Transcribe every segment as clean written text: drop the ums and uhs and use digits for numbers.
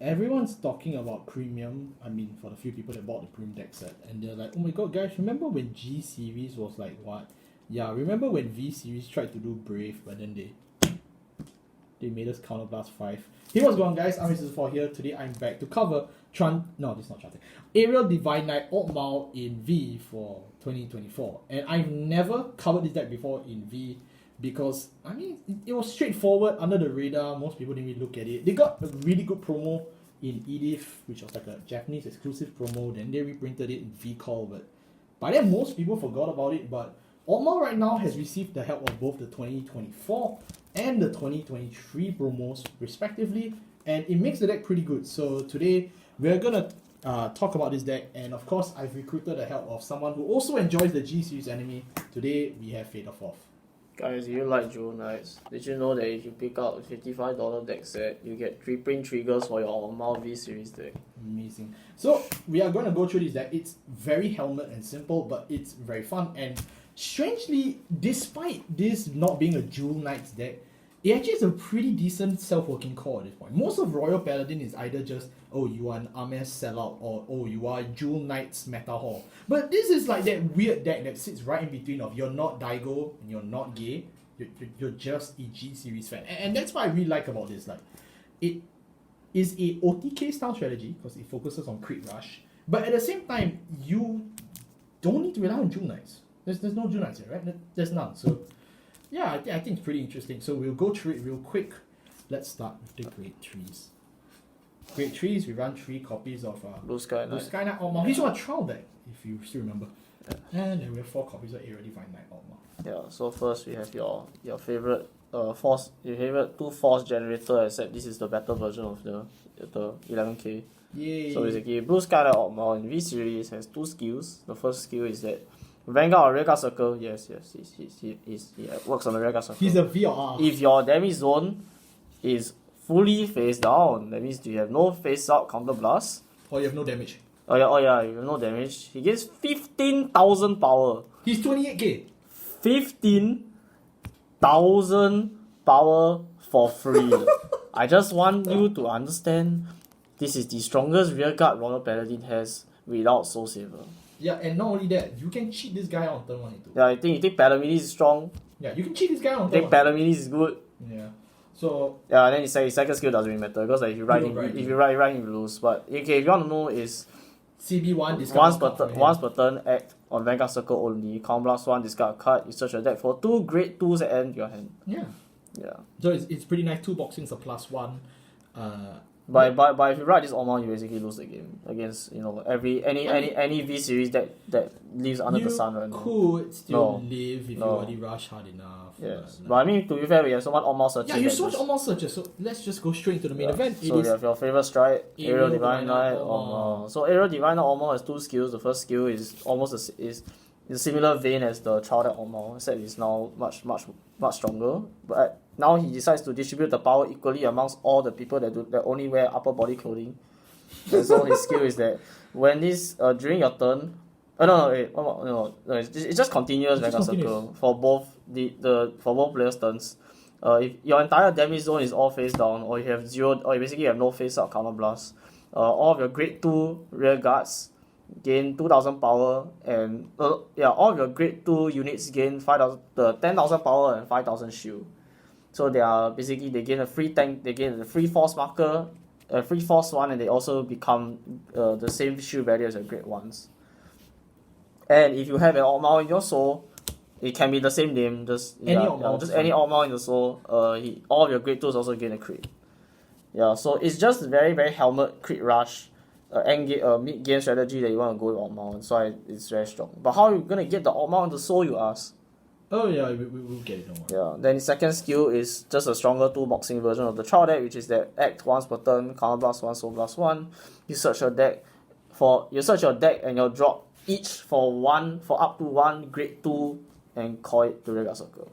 everyone's talking about premium. I mean, for the few people that bought the premium deck set, and they're like, "Oh my god, guys! Remember when G series was like what? Yeah, remember when V series tried to do Brave, but then they made us Counterblast 5. Hey, what's going on, guys? I'm Mr. 4 here. Today I'm back to cover No, this is not Chanting. Aerial Divine Knight Altmile in V for 2024. And I've never covered this deck before in V because, I mean, it was straightforward, under the radar. Most people didn't really look at it. They got a really good promo in Edith, which was like a Japanese exclusive promo. Then they reprinted it in V-Call, but by then most people forgot about it. But Altmile right now has received the help of both the 2024 and the 2023 promos respectively, and it makes the deck pretty good. So today we're gonna talk about this deck, and of course I've recruited the help of someone who also enjoys the G series anime. Today we have Fade of Off. Guys, you like Jewel Knights? Did you know that if you pick up a $55 deck set, you get 3 print triggers for your Altmile V series deck? Amazing. So we are going to go through this deck. It's very helmet and simple, but it's very fun. And strangely, despite this not being a Jewel Knights deck, it actually is a pretty decent self-working core at this point. Most of Royal Paladin is either just, oh, you are an Ames sellout, or oh, you are Jewel Knights meta hall. But this is like that weird deck that sits right in between of you're not Daigo and you're not gay, you're just a G series fan. And that's what I really like about this. Like, it is a OTK style strategy because it focuses on crit rush, but at the same time, you don't need to rely on Jewel Knights. There's no Jewel Knights here, right? There's none. So yeah, I think it's pretty interesting. So we'll go through it real quick. Let's start with the Grade 3s. Grade 3s, we run 3 copies of Blue Sky Knight. Blue Sky Knight Altmile. He's on a trial deck, if you still remember. Yeah. And then we have 4 copies of Aerial Divine Knight Altmile. Yeah, so first we have your favorite force, your favorite 2 force generator, except this is the better version of the 11k. Yay! So basically, Blue Sky Knight Altmile in V series has 2 skills. The first skill is that Vanguard or Rearguard Circle, yes, he works on the Rearguard Circle. He's a VR. If your damage zone is fully face down, that means you have no face out counter blast. Or you have no damage. Oh yeah, you have no damage. He gets 15,000 power. He's 28k. 15,000 power for free. I just want you to understand this is the strongest rearguard Royal Paladin has without Soul Saver. Yeah, and not only that, you can cheat this guy on turn 1 and 2. Yeah, you think Palamides is strong? Yeah, you can cheat this guy on You turn think 1. Palamides is good? Yeah. So Yeah, then his second skill doesn't really matter because like, if you ride him, you lose. But okay, if you want to know is CB1 once per turn act on Vanguard Circle only. Count blast 1, discard a card. You search your deck for 2 Grade 2s at end your hand. Yeah. Yeah. So it's pretty nice. 2 boxings a +1. But if you ride this Altmile, you basically lose the game against any V series that lives under the sun right now. You could still live if you already rush hard enough. Yes, but I mean, to be fair, we have so much Altmile searches. Yeah, you so much Altmile searches. So let's just go straight into the main event. So you have your favorite strike, Aerial Divine Knight Altmile. So Aerial Divine Knight Altmile has 2 skills. The first skill is almost is in similar vein as the Trial Deck Altmile, except it's now much stronger. But now he decides to distribute the power equally amongst all the people that only wear upper body clothing. And so his skill is that when this during your turn, it just continues Vanguard Circle for both for both players' turns. If your entire damage zone is all face down, or you have zero, or you basically have no face up counter blast, all of your Grade 2 rear guards gain 2,000 power, and all of your Grade 2 units gain 10,000 power and 5,000 shield. So they gain a free tank, they gain a free force marker, a free force 1, and they also become the same shield value as your Grade 1s. And if you have an Altmile in your soul, it can be the same name, just any Altmile in the soul. All of your Grade 2s also gain a crit. Yeah, so it's just very, very helmet crit rush, mid game strategy that you want to go with Altmile. So it's very strong. But how are you gonna get the Altmile in the soul, you ask? Oh yeah, we'll get it. Don't worry. Yeah. Then the second skill is just a stronger 2 boxing version of the Trial Deck, which is that act once per turn, counter blast 1, soul blast 1. You search your deck and you'll drop each for up to 1 Grade 2 and call it to Rearguard Circle.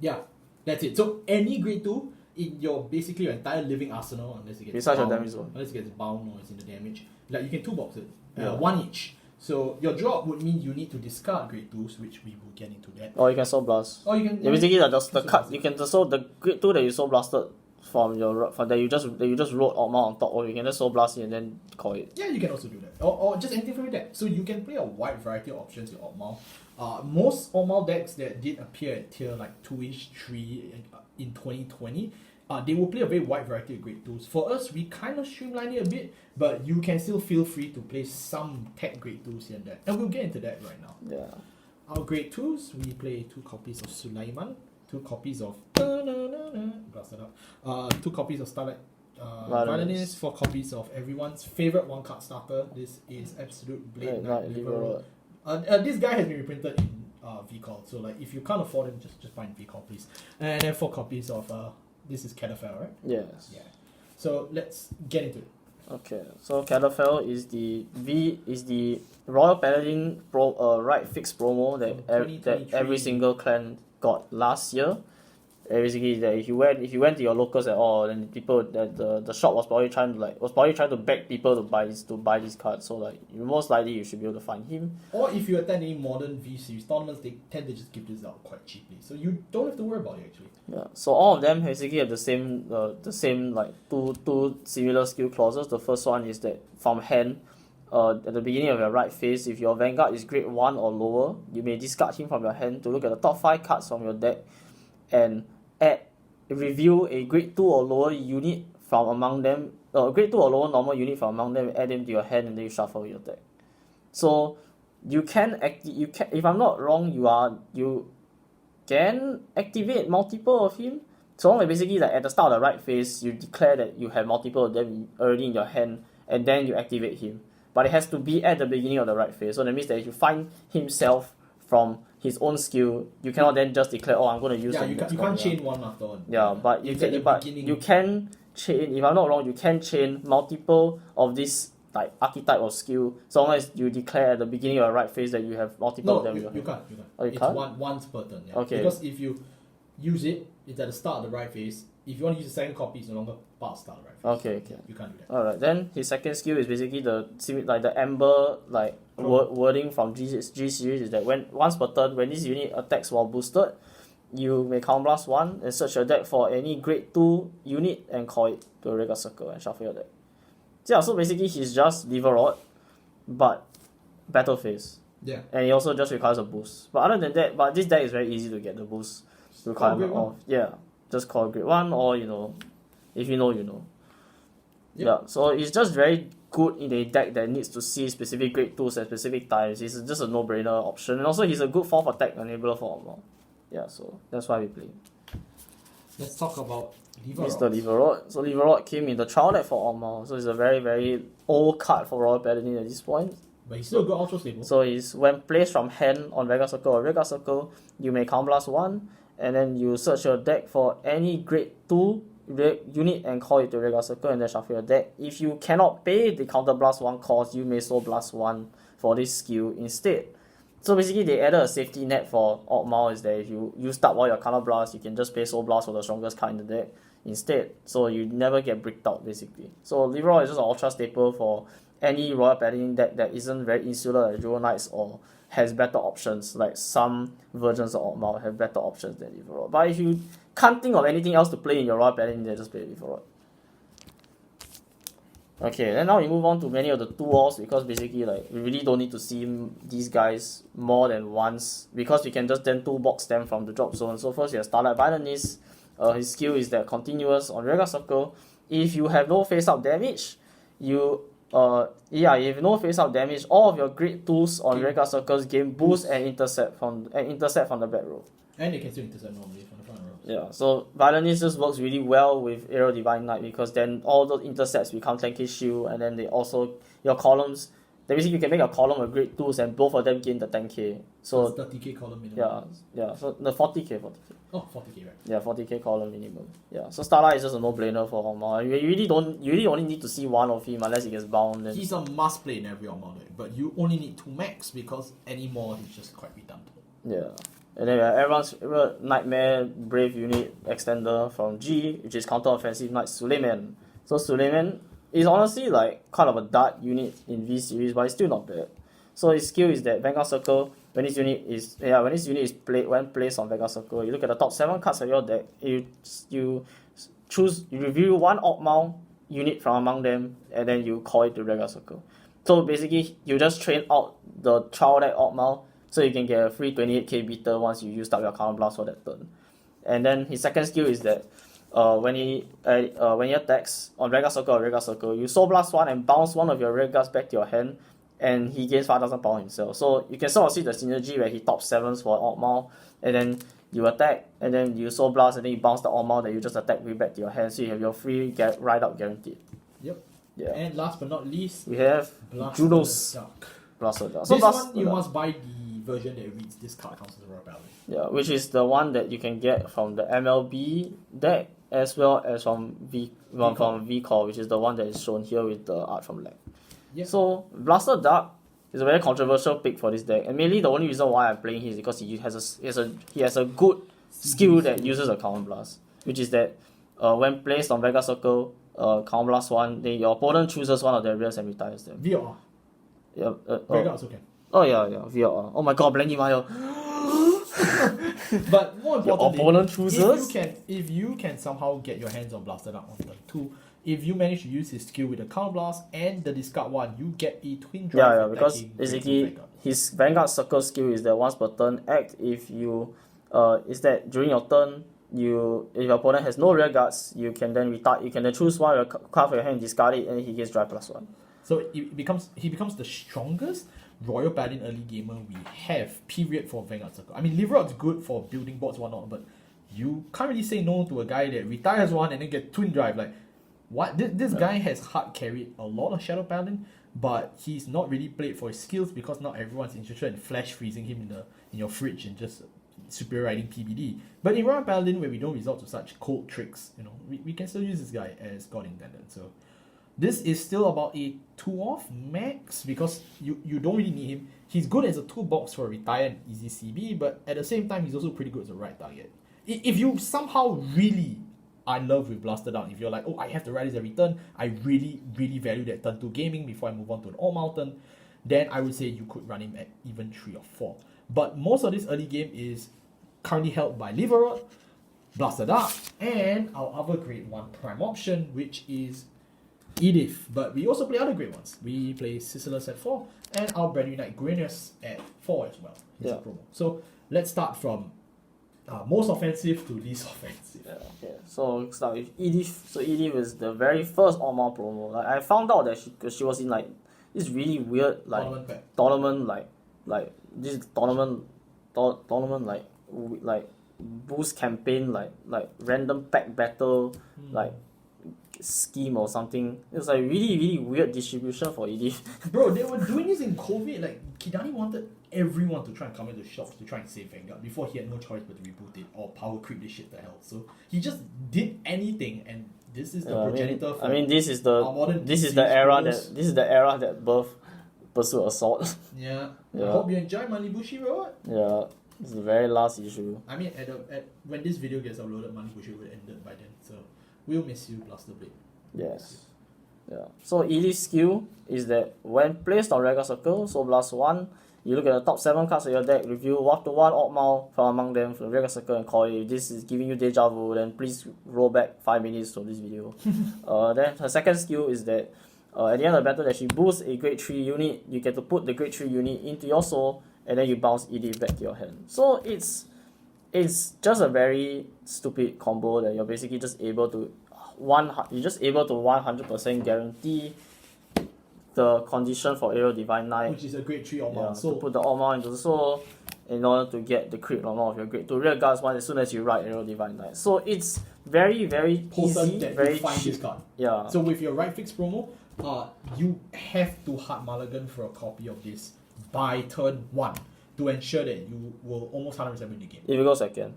Yeah, that's it. So any Grade 2 in your entire living arsenal, unless you get your damage zone. Unless it gets bound or it's in the damage, like you can 2 box it, 1 each. So your drop would mean you need to discard Grade 2s, which we will get into that. Or you can soul blast. Or you can basically just the card. You can soul the Grade 2 that you soul blasted from that you just wrote Altmile on top, or you can just Soul Blast it and then call it. Yeah, you can also do that. Or just anything from your deck. So you can play a wide variety of options in Altmile. Most Altmile decks that did appear at tier like 2-ish, 3 in 2020, they will play a very wide variety of grade 2s. For us, we kind of streamline it a bit, but you can still feel free to play some tech grade 2s here and there. And we'll get into that right now. Yeah. Our grade 2s, we play 2 copies of Sulaiman, 2 copies of 2 copies of Starlight Violinist, 4 copies of everyone's favorite 1-card starter. This is Absolute Blade Knight Liberal. This guy has been reprinted in VCall, so like if you can't afford him, just buy in VCall, please. And then 4 copies of this is Cardfight, right? Yes. Yeah. So let's get into it. Okay, so Cardfight is the Royal Paladin right fixed promo that every single clan got last year. Basically, that if you went to your locals at all, then people that the shop was probably trying to beg people to buy this card. So like most likely you should be able to find him. Or if you attend any modern V series tournaments, they tend to just give this out quite cheaply, so you don't have to worry about it actually. Yeah. So all of them basically have the same like two similar skill clauses. The first one is that from hand. At the beginning of your right phase, if your Vanguard is grade 1 or lower, you may discard him from your hand to look at the top 5 cards from your deck and reveal a grade 2 or lower unit from among them, grade 2 or lower normal unit from among them, add them to your hand and then you shuffle your deck. So you can if I'm not wrong, you can activate multiple of him. So like basically like at the start of the right phase, you declare that you have multiple of them already in your hand and then you activate him. But it has to be at the beginning of the right phase. So that means that if you find himself from his own skill, you cannot then just declare, oh, I'm going to use him. You can't chain one after one. Yeah, but you can chain, if I'm not wrong, you can chain multiple of this like archetype of skill, so long as you declare at the beginning of the right phase that you have multiple of them. You can't. Oh, you it's can't? once per turn. Yeah. Okay. Because if you use it, it's at the start of the right phase. If you want to use the second copy, it's no longer part of the start of the right phase. Okay. You can't do that. Alright, then his second skill is basically the Amber wording from G series is that once per turn, when this unit attacks while boosted, you may counterblast 1 and search your deck for any grade 2 unit and call it to a regular circle and shuffle your deck. Yeah, so basically he's just Liverod, but battle phase. Yeah. And he also just requires a boost. But other than that, this deck is very easy to get the boost requirement of. Yeah. Just call grade 1 or if you know, you know. Yep. Yeah, so it's just very good in a deck that needs to see specific grade 2s at specific times. It's just a no-brainer option. And also he's a good 4th attack enabler for Altmile. Yeah, so that's why we play. Let's talk about Mr. Liverod. So Liverod came in the trial deck for Altmile. So it's a very, very old card for Royal Paladin at this point. But he's still a good ultra stable. So when placed from hand on Vanguard Circle or Vanguard Circle, you may counterblast 1. And then you search your deck for any grade 2 unit and call it to Vanguard Circle and then shuffle your deck. If you cannot pay the counterblast 1 cost, you may Soul Blast 1 for this skill instead. So basically they added a safety net for Altmile is that if you use up all your counterblast, you can just pay Soul Blast for the strongest card in the deck instead. So you never get bricked out basically. So Leroy is just an ultra staple for any Royal Paladin deck that isn't very insular like Jewel Knights or has better options, like some versions of Altmile have better options than Liverod. But if you can't think of anything else to play in your Royal Paladin, then just play Liverod. Okay, then now we move on to many of the 2-alls because basically like we really don't need to see these guys more than once because we can just then 2-box them from the drop zone. So first you have Starlight Violinist. His skill is that continuous on regular circle. If you have no face-up damage, you have no face-up damage, all of your grade 2s on regular circles gain boost and intercept from the back row. And they can still intercept normally from the front row. Yeah, so Violinist just works really well with Aerial Divine Knight because then all those intercepts become 10k shield and then they also, your columns, then basically you can make a column of grade 2s and both of them gain the 10k. So 30k column minimum. Yeah, so the 40k. Oh, 40k, right. Yeah, 40k column minimum. Yeah, so Starlight is just a no-brainer for Altmile. You really only need to see one of him unless he gets bound. Then. He's a must play in every Altmile deck, but you only need 2 max because any more he's just quite redundant. Yeah. And then we have everyone's favorite Nightmare Brave unit extender from G, which is Counter Offensive Knight Sulaiman. So Sulaiman is honestly like kind of a dart unit in V series, but it's still not bad. So his skill is that Vanguard Circle, when this unit is placed on Vanguard Circle, you look at the top 7 cards of your deck, you you reveal one Altmile unit from among them, and then you call it to Vanguard Circle. So basically, you just train out the child deck Altmile, so you can get a free 28k beater once you used up your counterblast for that turn. And then his second skill is that when he attacks on Vanguard Circle, you Soul Blast 1 and bounce one of your Red Guards back to your hand, and he gains 5,000 power himself. So you can sort of see the synergy where he top 7s for Altmile, and then you attack, and then you Soul Blast, and then you bounce the Altmile that you just attack with back to your hand, so you have your free ride out guaranteed. Yep. Yeah. And last but not least, we have Juno's Blaster Duck. So this one you must buy the version that reads this card counts as a Royal Paladin. Yeah, which is the one that you can get from the MLB deck as well as from V-Core, which is the one that is shown here with the art from Lag. Yep. So Blaster Duck is a very controversial pick for this deck, and mainly the only reason why I'm playing him is because he has a good skill that uses a Counter Blast, which is that when placed on Vanguard Circle, Counter Blast 1, then your opponent chooses one of their rears and retires them. VR. Yeah. Vanguard also can. Oh yeah, VR. Oh my god, Blanky Mayo. But more importantly, your opponent chooses. If you can somehow get your hands on Blaster Duck on turn 2, if you manage to use his skill with the Counter Blast and the discard 1, you get a twin drive. Yeah, because basically his Vanguard Circle skill is that once per turn act, if you is that during your turn, if your opponent has no rear guards, you can then choose one of your card for your hand, discard it, and he gets drive +1. So he becomes the strongest Royal Paladin early gamer we have, period, for Vanguard Circle. I mean, Liverod's good for building boards, whatnot, but you can't really say no to a guy that retires one and then get twin drive. Like, what? This guy has hard carried a lot of Shadow Paladin, but he's not really played for his skills because not everyone's interested in flash freezing him in your fridge and just superior riding PBD. But in Royal Paladin, where we don't resort to such cold tricks, we can still use this guy as God intended. So this is still about a 2-off max because you don't really need him. He's good as a toolbox for a retired easy CB, but at the same time, he's also pretty good as a right target. If you somehow really are in love with Blaster Duck, if you're like, oh, I have to ride this every turn, I really, really value that turn 2 gaming before I move on to an Altmile turn, then I would say you could run him at even 3 or 4. But most of this early game is currently held by Liverod, Blaster Duck, and our other grade 1 prime option, which is Edith. But we also play other great ones. We play Sisyllus at 4, and our Brand New Knight Grineous at 4 as well. It's a promo. So let's start from most offensive to least offensive. Yeah. So let's start with Edith. So Edith was the very first Altmile promo. Like, I found out that she was in like this really weird tournament like boost campaign like random pack battle like scheme or something. It was like really, really weird distribution for Edith. Bro, they were doing this in COVID. Like, Kidani wanted everyone to try and come into shops to try and save Vanguard before he had no choice but to reboot it or power creep this shit to hell. So he just did anything, and this is the progenitor for this is the era that birthed Pursuit Assault. Yeah. I hope you enjoy Manibushi Road. Yeah. It's the very last issue. I mean, when this video gets uploaded, Manibushi Road ended by then, so we'll miss you, Blaster Blade. Yes. Yeah. So Edith's skill is that when placed on Vanguard Circle, so Blast 1, you look at the top 7 cards of your deck, review 1 to 1 Altmile from among them from Vanguard Circle and call it. If this is giving you deja vu, then please roll back 5 minutes from this video. Then her second skill is that at the end of the battle that she boosts a grade 3 unit, you get to put the grade 3 unit into your soul, and then you bounce Edith back to your hand. So it's just a very stupid combo that you're basically just able to 100% guarantee the condition for Aerial Divine Knight, which is a grade 3 Altmile. So put the Altmile into the soul in order to get the crit normal of your grade 2 rear guards one as soon as you ride Aerial Divine Knight. So it's very, very easy, very cheap. This card. Yeah. So with your right fix promo, you have to hard mulligan for a copy of this by turn 1 to ensure that you will almost 100% win the game. If you go second.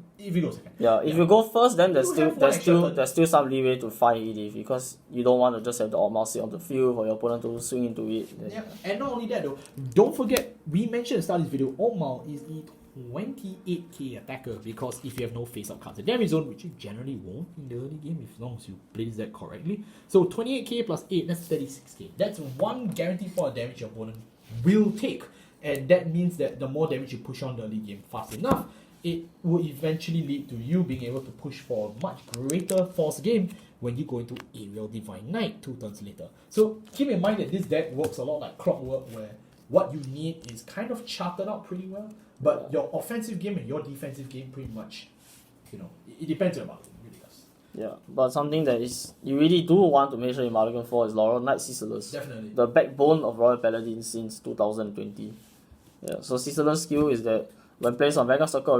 Yeah, if you go first, then there's still some leeway to fight Edith because you don't want to just have the Altmile sit on the field for your opponent to swing into it. Yeah, and not only that though, don't forget, we mentioned at the start of this video, Altmile is a 28k attacker because if you have no face-up cards in damage zone, which you generally won't in the early game as long as you play this deck correctly. So 28k plus 8, that's 36k. That's one guaranteed point of damage your opponent will take. And that means that the more damage you push on the early game fast enough, it will eventually lead to you being able to push for a much greater force game when you go into Aerial Divine Knight 2 turns later. So keep in mind that this deck works a lot like clockwork, where what you need is kind of charted out pretty well, but your offensive game and your defensive game pretty much, it depends on about it. It really does. Yeah, but something that is you really do want to make sure you mulligan for is Laurel Knight Siceless. Definitely. The backbone of Royal Paladin since 2020. Yeah, so Siceless skill is that when placed on Vanguard Circle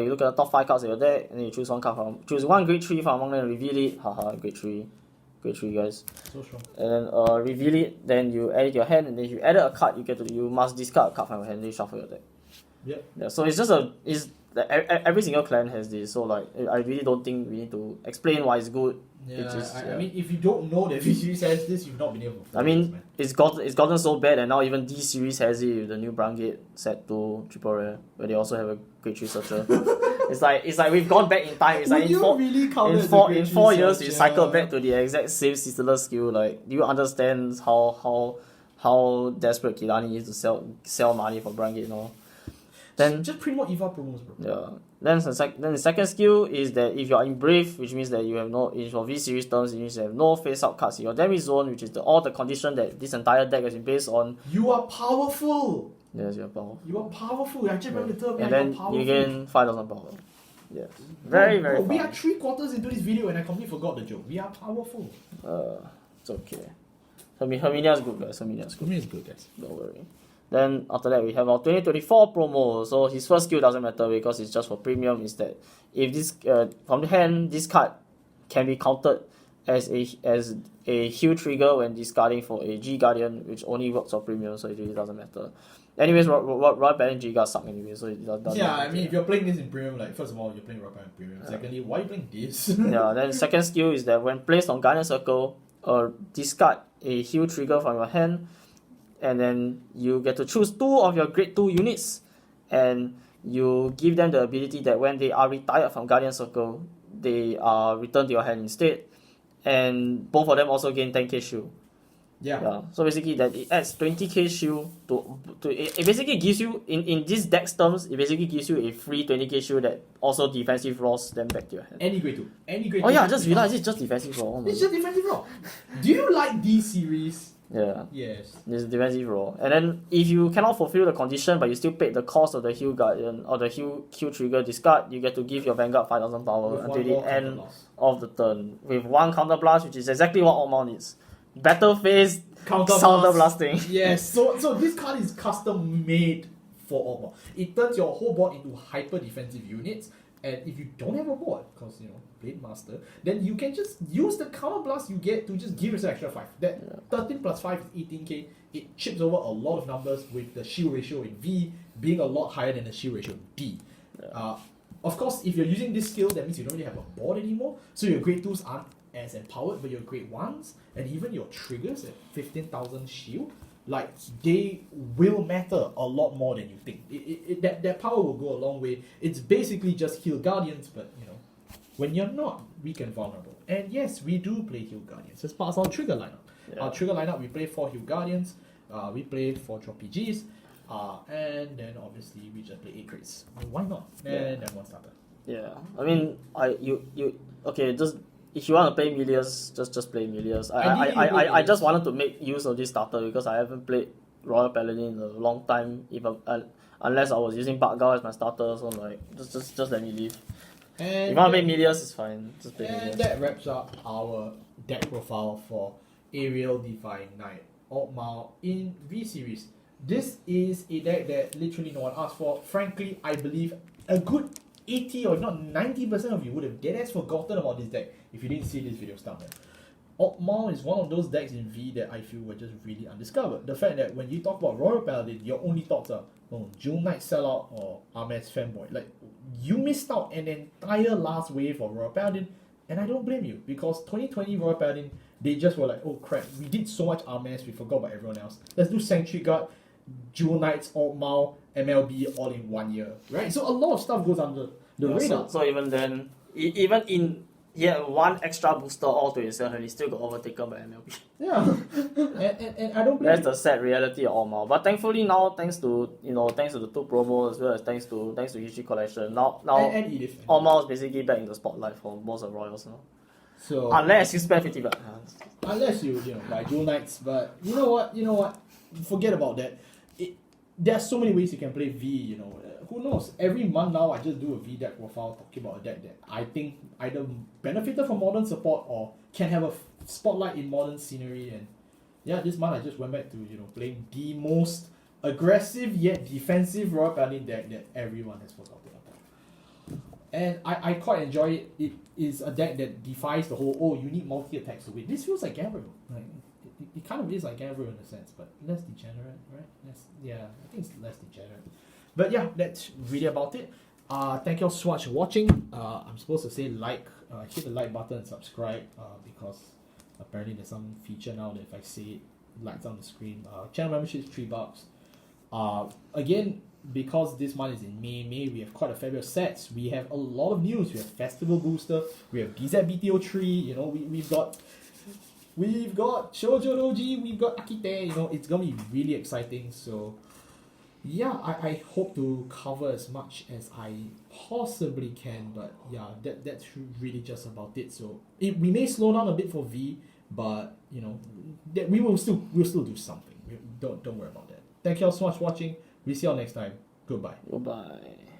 you look at the top 5 cards of your deck and then you choose one grade 3 from among them, reveal it. Haha, grade 3 guys. So strong. And then reveal it, then you add it to your hand, and then if you added a card, you must discard a card from your hand, then you shuffle your deck. Yep. Yeah, so it's just every single clan has this, so like I really don't think we need to explain why it's good. I mean, if you don't know that V series has this, you've not been able to. I mean, it's gotten so bad, and now even D series has it with the new Brangate set 2 triple rare, where they also have a grade 3 searcher. it's like we've gone back in time. It's like in 4 years we cycled back to the exact same Sisterless skill. Like, do you understand how desperate Kilani is to sell money for Brangate now? Then just print more Eva promos, bro. Yeah. Then the second skill is that if you are in Brave, which means that you have no, in your V series terms, it means you have no face up cards in your damage zone, which is all the condition that this entire deck has been based on. You are powerful. Yes, you are powerful. You are powerful. I just remember the term. And then you gain 5,000 power. Yes. Very, very we are 3/4 into this video and I completely forgot the joke. We are powerful. It's okay. Herminia is good, guys. Herminia is good, guys. Don't worry. Then after that we have our 2024 promo. So his first skill doesn't matter because it's just for premium. Is that if this from the hand, this card can be counted as a heal trigger when discarding for a G Guardian, which only works for premium, so it really doesn't matter. Anyways, Royal Paladin G Guard suck anyway, so it doesn't Yeah, matter. I mean, if you're playing this in premium, like first of all, you're playing Royal Paladin premium. Secondly, why are you playing this? Yeah. Then second skill is that when placed on Guardian Circle, discard a heal trigger from your hand. And then you get to choose 2 of your grade 2 units, and you give them the ability that when they are retired from Guardian Circle, they are returned to your hand instead, and both of them also gain 10k shield. Yeah. So basically, that it adds 20k shield to it basically gives you in this deck's terms, it basically gives you a free 20k shield that also defensive rolls them back to your hand. Any grade 2. Oh yeah, I just realized it's just defensive roll. It's just defensive roll. Do you like D series? Yeah. Yes. It's defensive roll. And then if you cannot fulfill the condition but you still paid the cost of the heal guardian or the heal trigger discard, you get to give your Vanguard 5,000 power until the end of the turn. With 1 counter blast, which is exactly what Altmile needs. Battle phase counter blasting. Yes. So this card is custom made for Altmile. It turns your whole board into hyper defensive units. And if you don't have a board, because Blade Master, then you can just use the counter blast you get to just give yourself extra 5. That 13 plus 5 is 18k. It chips over a lot of numbers with the shield ratio in V being a lot higher than the shield ratio in D. Of course, if you're using this skill, that means you don't really have a board anymore. So your grade 2s aren't as empowered, but your grade 1s and even your triggers at 15,000 shield, like, they will matter a lot more than you think. That power will go a long way. It's basically just heal guardians, but when you're not weak and vulnerable. And yes, we do play heal guardians as part of our trigger lineup. Yeah. Our trigger lineup, we play 4 heal guardians, we play 4 drop PGs, and then obviously we just play 8 crates. Why not? And then 1 starter. Yeah, I mean, just if you want to play Melius, just play Melius. I just wanted to make use of this starter because I haven't played Royal Paladin in a long time. Unless I was using Bagao as my starter, so like just let me leave. And if you want to play Melius, it's fine. Just play Melius. And that wraps up our deck profile for Aerial Divine Knight Altmile in V series. This is a deck that literally no one asked for. Frankly, I believe a good 80 or if not 90% of you would have dead ass forgotten about this deck if you didn't see this video start. Altmile is one of those decks in V that I feel were just really undiscovered. The fact that when you talk about Royal Paladin, your only thoughts are Jewel Knight sellout or Armes fanboy. Like, you missed out an entire last wave of Royal Paladin, and I don't blame you because 2020 Royal Paladin, they just were like, oh crap, we did so much Armes, we forgot about everyone else. Let's do Sanctuary Guard, Jewel Knights, Altmile, MLB all in 1 year, right? So a lot of stuff goes under the radar. So even then, even he had one extra booster all to himself and he still got overtaken by MLB. Yeah, and I don't blame That's the sad reality of Altmile. But thankfully now, thanks to the two promos as well as thanks to History Collection, now and Edith. Altmile is basically back in the spotlight for most of Royals now. So Unless you spend 50 bucks. unless you buy Dual Knights, but you know what, forget about that. There are so many ways you can play V. Who knows? Every month now, I just do a V deck profile talking about a deck that I think either benefited from modern support or can have a spotlight in modern scenery. And yeah, this month I just went back to playing the most aggressive yet defensive Royal Paladin deck that everyone has forgotten about. And I quite enjoy it. It is a deck that defies the whole you need multi attacks to win. This feels like Gabriel. It kind of is like Gabriel in a sense, but less degenerate, right? I think it's less degenerate. But yeah, that's really about it. Thank you all so much for watching. I'm supposed to say hit the like button and subscribe because apparently there's some feature now that if I say it, lights on the screen. Channel membership is $3. Again, because this month is in May we have quite a fair bit of sets. We have a lot of news. We have Festival Booster. We have DZ 3. We've got Shoujo Doji. We've got Akite. It's gonna be really exciting. So yeah, I hope to cover as much as I possibly can. But yeah, that's really just about it. So we may slow down a bit for V, but that we'll still do something. Don't worry about that. Thank you all so much for watching. We see you all next time. Goodbye. Goodbye.